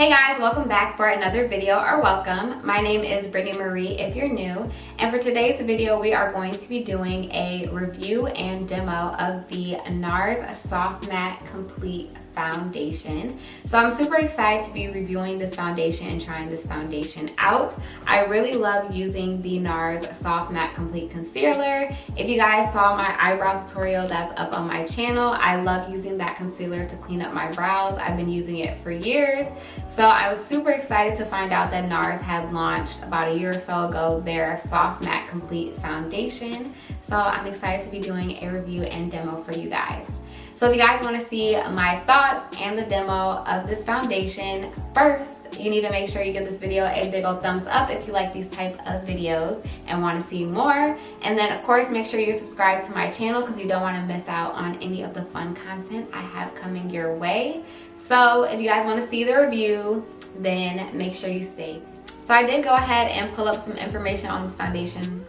Hey guys, welcome back for another video, or welcome. My name is Brittany Marie if you're new, and for today's video we are going to be doing a review and demo of the Nars Soft Matte Complete Foundation. So I'm super excited to be reviewing this foundation and trying this foundation out. I really love using the Nars Soft Matte Complete Concealer. If you guys saw my eyebrow tutorial that's up on my channel, I love using that concealer to clean up my brows. I've been using it for years. So I was super excited to find out that Nars had launched about a year or so ago their Soft Matte Complete Foundation. So I'm excited to be doing a review and demo for you guys. So if you guys want to see my thoughts and the demo of this foundation, first you need to make sure you give this video a big old thumbs up if you like these type of videos and want to see more. And then of course make sure you're subscribed to my channel because you don't want to miss out on any of the fun content I have coming your way. So if you guys want to see the review, then make sure you stay. So I did go ahead and pull up some information on this foundation.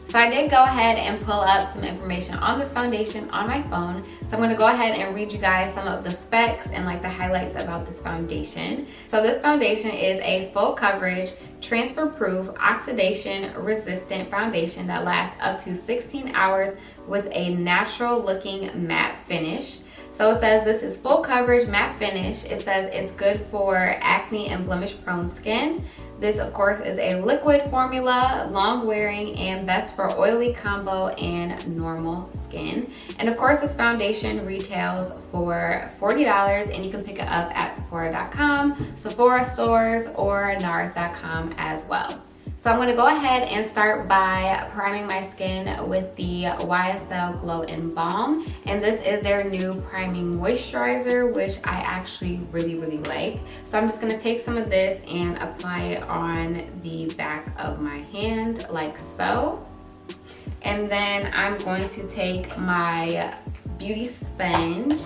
So I did go ahead and pull up some information on this foundation on my phone. So I'm going to go ahead and read you guys some of the specs and like the highlights about this foundation. So this foundation is a full coverage, transfer proof, oxidation resistant foundation that lasts up to 16 hours with a natural looking matte finish. So it says this is full coverage matte finish. It says it's good for acne and blemish prone skin. This of course is a liquid formula, long wearing, and best for oily combo and normal skin. And of course this foundation retails for $40 and you can pick it up at Sephora.com, Sephora stores, or Nars.com as well. So I'm going to go ahead and start by priming my skin with the YSL Glow and Balm. And this is their new priming moisturizer, which I actually really like. So I'm just going to take some of this and apply it on the back of my hand like so. And then I'm going to take my beauty sponge,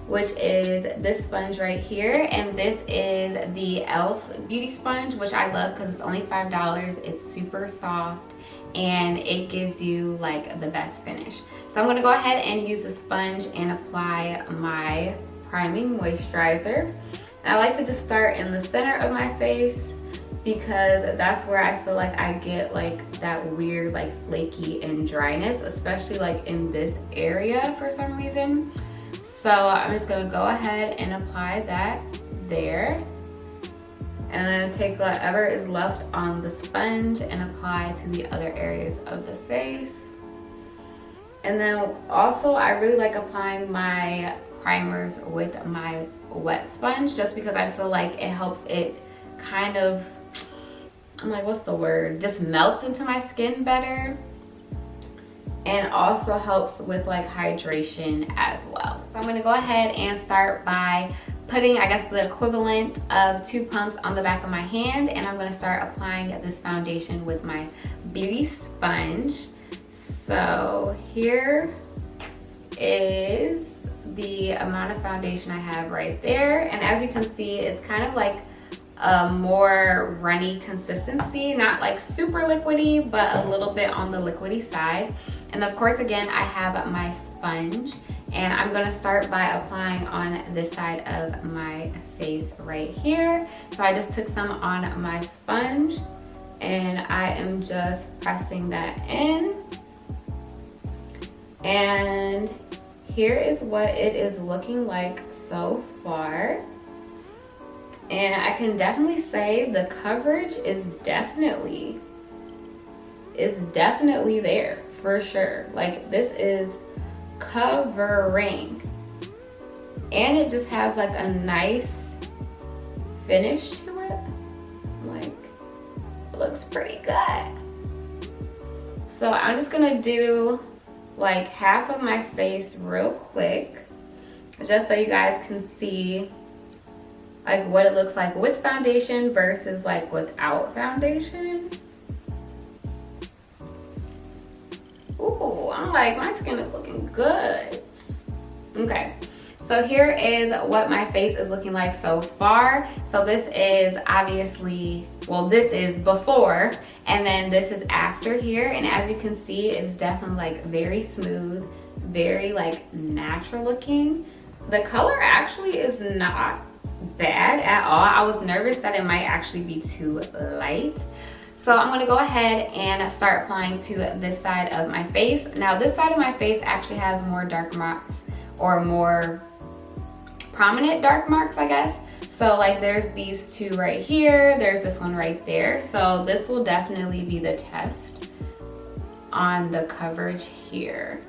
which is this sponge right here, and this is the e.l.f. beauty sponge, which I love because it's only $5. It's super soft and it gives you like the best finish. So I'm going to go ahead and use the sponge and apply my priming moisturizer. And I like to just start in the center of my face because that's where I feel like I get like that weird like flaky and dryness, especially like in this area for some reason. So I'm just going to go ahead and apply that there. And then take whatever is left on the sponge and apply to the other areas of the face. And then also I really like applying my primers with my wet sponge just because I feel like it helps it kind of, I'm like, what's the word? Just melts into my skin better. And also helps with like hydration as well. So I'm gonna go ahead and start by putting, I guess, the equivalent of 2 pumps on the back of my hand, and I'm gonna start applying this foundation with my beauty sponge. So here is the amount of foundation I have right there. And as you can see, it's kind of like a more runny consistency, not like super liquidy, but a little bit on the liquidy side. And of course, again, I have my sponge and I'm gonna start by applying on this side of my face right here. So I just took some on my sponge and I am just pressing that in. And here is what it is looking like so far. And I can definitely say the coverage is definitely there for sure. Like this is covering. And it just has like a nice finish to it. Like, it looks pretty good. So I'm just gonna do like half of my face real quick, just so you guys can see like what it looks like with foundation versus like without foundation. Ooh, I'm like, my skin is looking good. Okay, so here is what my face is looking like so far. So this is obviously, well, this is before, and then this is after here. And as you can see, it's definitely like very smooth, very like natural looking. The color actually is not bad at all. I was nervous that it might actually be too light. So I'm gonna go ahead and start applying to this side of my face. Now this side of my face actually has more dark marks, or more prominent dark marks, I guess. So like there's these two right here, there's this one right there. So this will definitely be the test on the coverage here.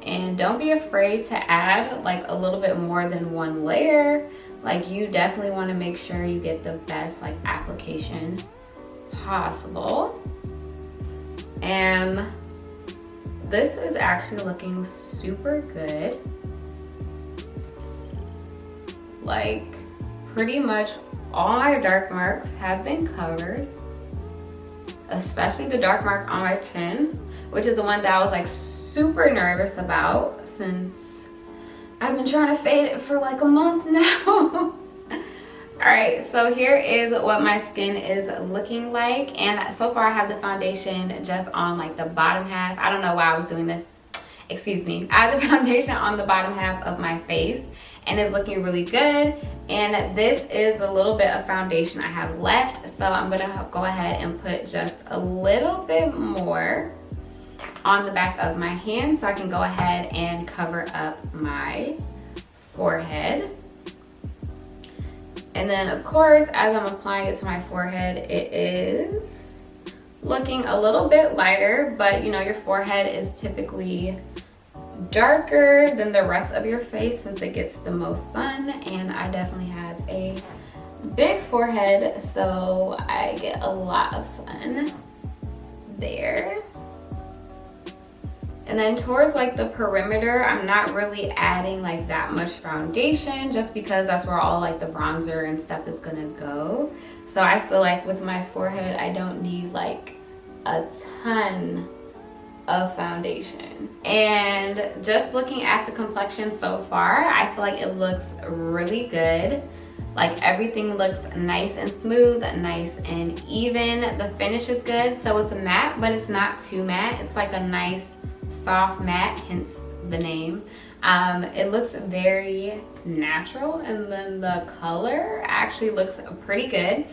And don't be afraid to add like a little bit more than one layer. Like you definitely want to make sure you get the best like application possible. And this is actually looking super good. Like pretty much all my dark marks have been covered, especially the dark mark on my chin, which is the one that I was like super nervous about since I've been trying to fade it for like a month now. All right, so here is what my skin is looking like. And so far I have the foundation just on like the bottom half. I don't know why I was doing this. Excuse me. I have the foundation on the bottom half of my face and it's looking really good. And this is a little bit of foundation I have left. So I'm gonna go ahead and put just a little bit more on the back of my hand so I can go ahead and cover up my forehead. And then of course, as I'm applying it to my forehead, it is looking a little bit lighter, but you know, your forehead is typically darker than the rest of your face since it gets the most sun. And I definitely have a big forehead, so I get a lot of sun there. And then towards like the perimeter, I'm not really adding like that much foundation just because that's where all like the bronzer and stuff is gonna go. So I feel like with my forehead, I don't need like a ton of foundation. And just looking at the complexion so far, I feel like it looks really good. Like everything looks nice and smooth, nice and even. The finish is good. So it's a matte, but it's not too matte. It's like a nice soft matte, hence the name. It looks very natural, and then the color actually looks pretty good,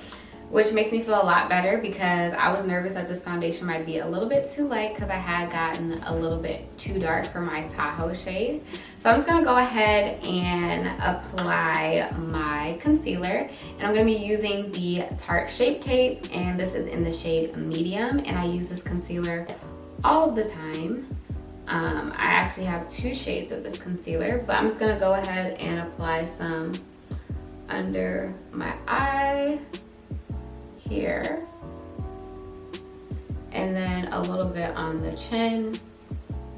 which makes me feel a lot better because I was nervous that this foundation might be a little bit too light because I had gotten a little bit too dark for my Tahoe shade. So I'm just gonna go ahead and apply my concealer, and I'm gonna be using the Tarte Shape Tape, and this is in the shade medium, and I use this concealer all of the time. I actually have two shades of this concealer, but I'm just gonna go ahead and apply some under my eye here, and then a little bit on the chin,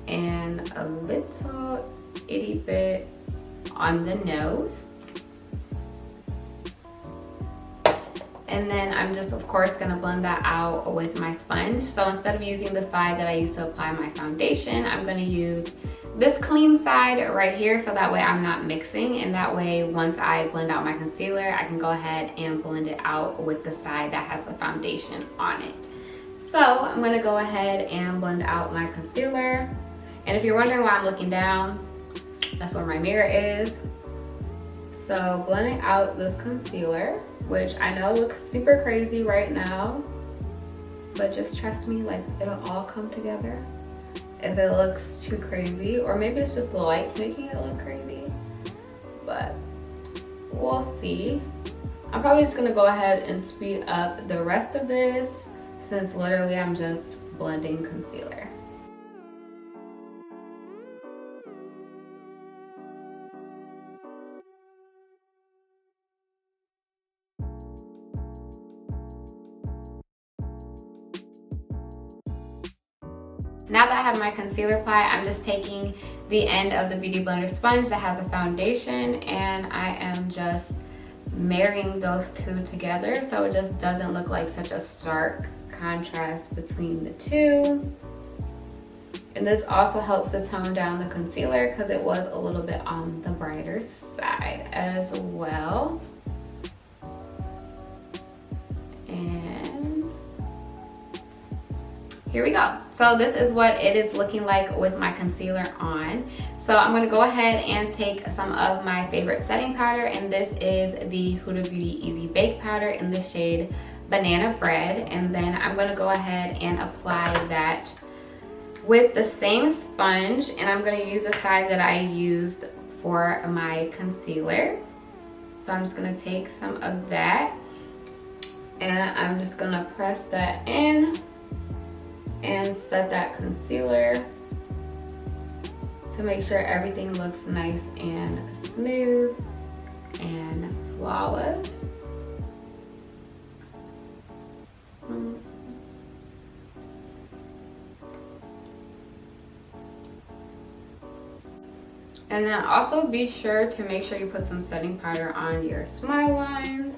and a little itty bit on the nose. And then I'm just, of course, gonna blend that out with my sponge. So instead of using the side that I used to apply my foundation, I'm gonna use this clean side right here so that way I'm not mixing, and that way once I blend out my concealer, I can go ahead and blend it out with the side that has the foundation on it. So I'm gonna go ahead and blend out my concealer. And if you're wondering why I'm looking down, that's where my mirror is. So blending out this concealer, which I know looks super crazy right now, but just trust me, like it'll all come together if it looks too crazy, or maybe it's just the lights making it look crazy, but we'll see. I'm probably just gonna go ahead and speed up the rest of this since literally I'm just blending concealer. Now that I have my concealer applied, I'm just taking the end of the Beauty Blender sponge that has a foundation, and I am just marrying those two together so it just doesn't look like such a stark contrast between the two. And this also helps to tone down the concealer because it was a little bit on the brighter side as well. And here we go. So this is what it is looking like with my concealer on. So I'm gonna go ahead and take some of my favorite setting powder, and this is the Huda Beauty Easy Bake Powder in the shade Banana Bread. And then I'm gonna go ahead and apply that with the same sponge, and I'm gonna use the side that I used for my concealer. So I'm just gonna take some of that, and I'm just gonna press that in and set that concealer to make sure everything looks nice and smooth and flawless. And then also be sure to make sure you put some setting powder on your smile lines.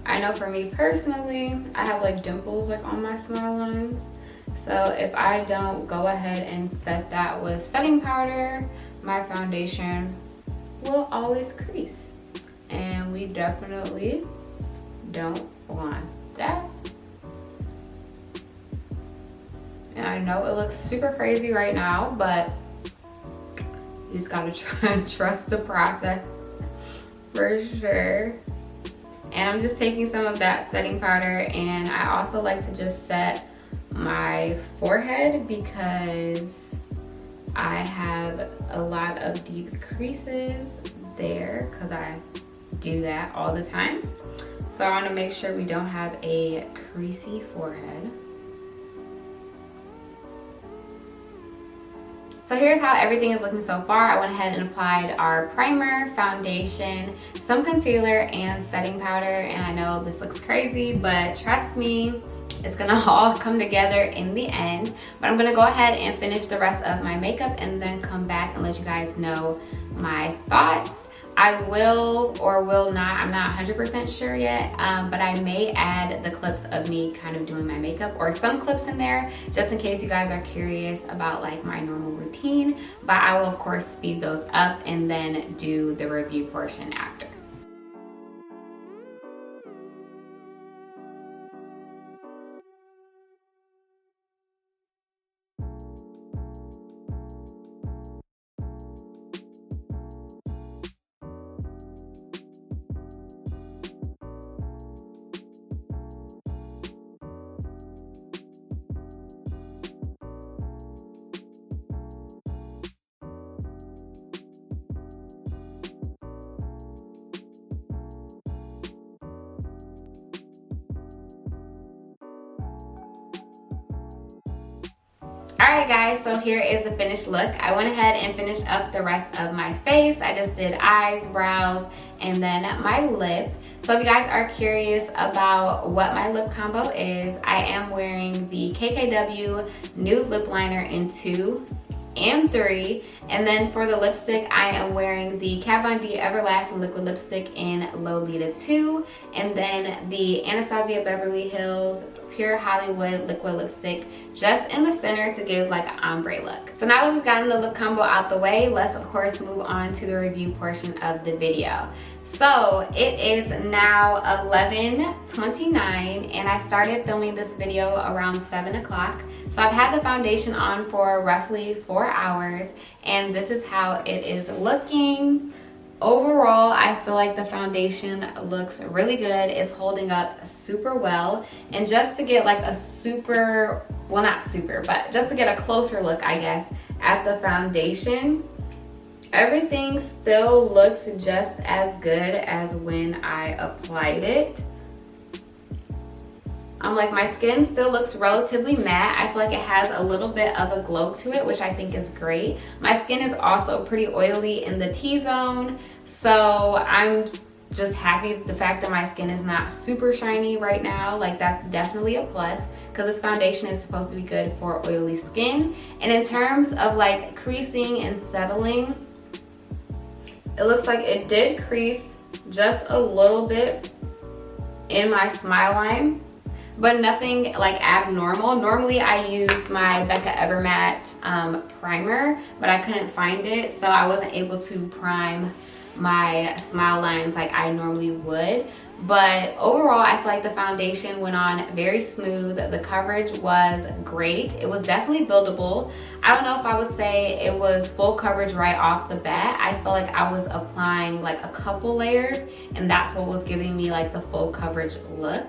I know for me personally, I have like dimples like on my smile lines. So if I don't go ahead and set that with setting powder, my foundation will always crease. And we definitely don't want that. And I know it looks super crazy right now, but you just gotta trust the process for sure. And I'm just taking some of that setting powder, and I also like to just set my forehead because I have a lot of deep creases there because I do that all the time. So I want to make sure we don't have a creasy forehead. So here's how everything is looking so far. I went ahead and applied our primer, foundation, some concealer, and setting powder. And I know this looks crazy, but trust me, it's gonna all come together in the end. But I'm gonna go ahead and finish the rest of my makeup and then come back and let you guys know my thoughts. I will or will not, I'm not 100% sure yet, but I may add the clips of me kind of doing my makeup or some clips in there just in case you guys are curious about like my normal routine. But I will of course speed those up and then do the review portion after. Alright guys, so here is the finished look. I went ahead and finished up the rest of my face. I just did eyes, brows, and then my lip. So if you guys are curious about what my lip combo is, I am wearing the KKW Nude Lip Liner in 2 and 3. And then for the lipstick, I am wearing the Kat Von D Everlasting Liquid Lipstick in Lolita 2. And then the Anastasia Beverly Hills Pure Hollywood Liquid Lipstick just in the center to give like an ombre look. So now that we've gotten the lip combo out the way, let's of course move on to the review portion of the video. So it is now 11:29 and I started filming this video around 7 o'clock. So I've had the foundation on for roughly 4 hours and this is how it is looking. Overall, I feel like the foundation looks really good. It's holding up super well. And just to get like a super, well not super, but just to get a closer look, I guess, at the foundation, everything still looks just as good as when I applied it. Like my skin still looks relatively matte. I feel like it has a little bit of a glow to it, which I think is great. My skin is also pretty oily in the T-zone, so I'm just happy with the fact that my skin is not super shiny right now. Like that's definitely a plus because this foundation is supposed to be good for oily skin. And in terms of like creasing and settling, it looks like it did crease just a little bit in my smile line, but nothing like abnormal. Normally I use my Becca Evermatte primer, but I couldn't find it, so I wasn't able to prime my smile lines like I normally would. But overall, I feel like the foundation went on very smooth. The coverage was great. It was definitely buildable. I don't know if I would say it was full coverage right off the bat. I feel like I was applying like a couple layers, and that's what was giving me like the full coverage look.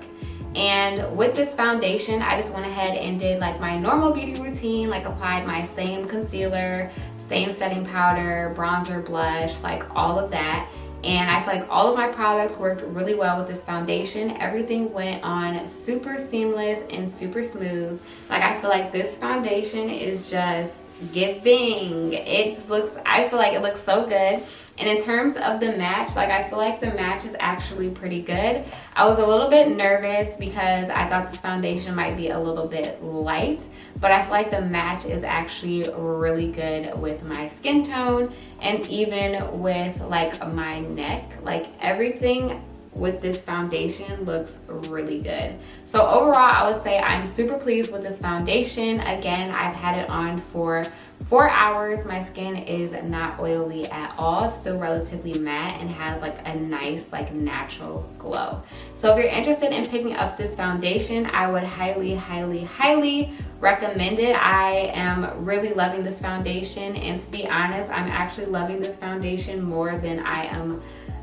And with this foundation, I just went ahead and did like my normal beauty routine, like applied my same concealer, same setting powder, bronzer, blush, like all of that. And I feel like all of my products worked really well with this foundation. Everything went on super seamless and super smooth. Like I feel like this foundation is just giving. It just looks, I feel like it looks so good. And in terms of the match, like I feel like the match is actually pretty good. I was a little bit nervous because I thought this foundation might be a little bit light, but I feel like the match is actually really good with my skin tone and even with like my neck. Like everything with this foundation looks really good. So overall, I would say I'm super pleased with this foundation. Again, I've had it on for 4 hours. My skin is not oily at all, still relatively matte, and has like a nice like natural glow. So if you're interested in picking up this foundation, I would highly recommend it. I am really loving this foundation, and to be honest, I'm actually loving this foundation more than I am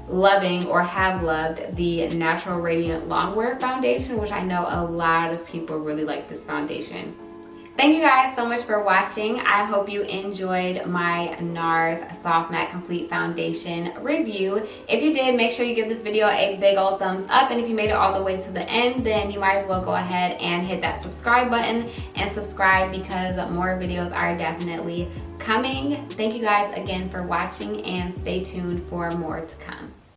loving or have loved the Natural Radiant Longwear foundation, which I know a lot of people really like this foundation. Thank you guys so much for watching. I hope you enjoyed my Nars Soft Matte Complete Foundation review. If you did, make sure you give this video a big old thumbs up, and if you made it all the way to the end, then you might as well go ahead and hit that subscribe button and subscribe, because more videos are definitely coming. Thank you guys again for watching, and stay tuned for more to come.